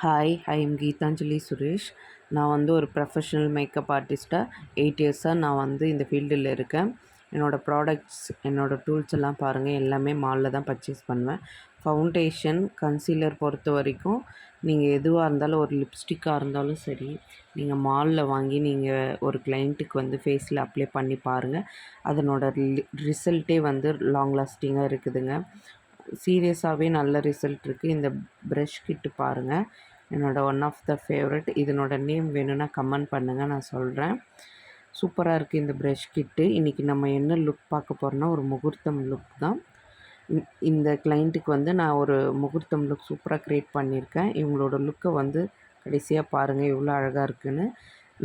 Hi, I am Geethanjali Suresh. நான் ஒரு professional makeup ஆர்டிஸ்ட்டாக 8 இயர்ஸாக நான் இந்த ஃபீல்டில் இருக்கேன். என்னோடய ப்ராடக்ட்ஸ், என்னோடய டூல்ஸ் எல்லாம் பாருங்கள், எல்லாமே மாலில் தான் பர்ச்சேஸ் பண்ணுவேன். ஃபவுண்டேஷன், கன்சீலர் பொறுத்த வரைக்கும் நீங்கள் எதுவாக இருந்தாலும், ஒரு லிப்ஸ்டிக்காக இருந்தாலும் சரி, நீங்கள் மாலில் வாங்கி நீங்கள் ஒரு கிளைண்ட்டுக்கு ஃபேஸில் அப்ளை பண்ணி பாருங்கள். அதனோட ரிசல்ட்டே லாங் லாஸ்டிங்காக இருக்குதுங்க. சீரியஸாகவே நல்ல ரிசல்ட் இருக்குது. இந்த ப்ரஷ் கிட்டு பாருங்கள், என்னோடய ஒன் ஆஃப் த ஃபேவரட். இதனோட நேம் வேணும்னா கமெண்ட் பண்ணுங்கள், நான் சொல்கிறேன். சூப்பராக இருக்குது இந்த ப்ரஷ் கிட்டு. இன்றைக்கி நம்ம என்ன லுக் பார்க்க போகிறோன்னா, ஒரு முகூர்த்தம் லுக் தான். இந்த கிளைண்ட்டுக்கு நான் ஒரு முகூர்த்தம் லுக் சூப்பராக க்ரியேட் பண்ணியிருக்கேன். இவங்களோட லுக்கை கடைசியாக பாருங்கள் எவ்வளோ அழகாக இருக்குதுன்னு.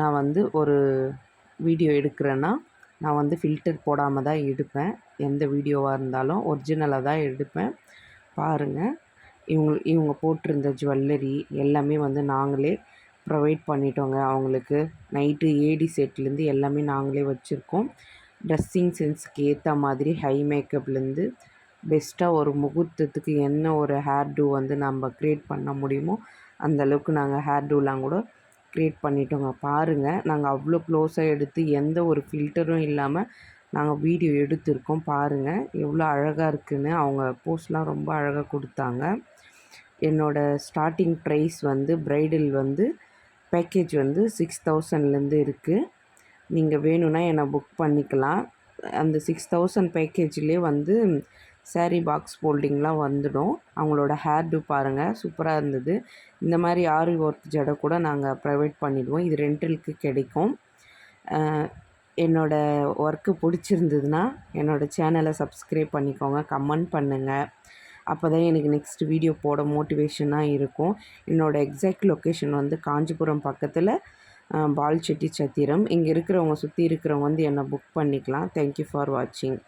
நான் ஒரு வீடியோ எடுக்கிறேன்னா, நான் ஃபில்டர் போடாமல் தான் எடுப்பேன். எந்த வீடியோவாக இருந்தாலும் ஒரிஜினலாக தான் எடுப்பேன். பாருங்கள், இவங்க போட்டிருந்த ஜுவல்லரி எல்லாமே நாங்களே ப்ரொவைட் பண்ணிட்டோங்க அவங்களுக்கு. நைட்டு ஏடி செட்லேருந்து எல்லாமே நாங்களே வச்சுருக்கோம். ட்ரெஸ்ஸிங் சென்ஸுக்கு ஏற்ற மாதிரி ஹை மேக்கப்லேருந்து பெஸ்ட்டாக ஒரு முகூர்த்தத்துக்கு என்ன ஒரு ஹேர் டூ நம்ம க்ரியேட் பண்ண முடியுமோ அந்தளவுக்கு நாங்கள் ஹேர் டூலாம் கூட க்ரியேட் பண்ணிட்டோங்க. பாருங்கள், நாங்கள் அவ்வளோ க்ளோஸாக எடுத்து எந்த ஒரு ஃபில்டரும் இல்லாமல் நாங்கள் வீடியோ எடுத்திருக்கோம். பாருங்கள் எவ்வளோ அழகாக இருக்குதுன்னு. அவங்க போஸ்ட்லாம் ரொம்ப அழகாக கொடுத்தாங்க. என்னோடய ஸ்டார்டிங் ப்ரைஸ் ப்ரைடல் பேக்கேஜ் 6000லேருந்து இருக்குது. நீங்கள் வேணும்னா என்னை புக் பண்ணிக்கலாம். அந்த 6000 பேக்கேஜ்லேயே சாரீ பாக்ஸ் ஃபோல்டிங்லாம் வந்துடும். அவங்களோட ஹேர் டூ பாருங்கள், சூப்பராக இருந்தது. இந்த மாதிரி ஆரி ஒர்க் ஜடை கூட நாங்கள் ப்ரொவைட் பண்ணிவிடுவோம். இது ரெண்டலுக்கு கிடைக்கும். என்னோடய ஒர்க்கு பிடிச்சிருந்ததுன்னா என்னோடய சேனலை சப்ஸ்கிரைப் பண்ணிக்கோங்க, கமெண்ட் பண்ணுங்கள். அப்போ தான் எனக்கு நெக்ஸ்ட் வீடியோ போட மோட்டிவேஷனாக இருக்கும். என்னோடய எக்ஸாக்ட் லொக்கேஷன் காஞ்சிபுரம் பக்கத்தில் பால்செட்டி சத்திரம். இங்கே இருக்கிறவங்க சுற்றி இருக்கிறவங்க என்னை புக் பண்ணிக்கலாம். தேங்க்யூ ஃபார் வாட்சிங்.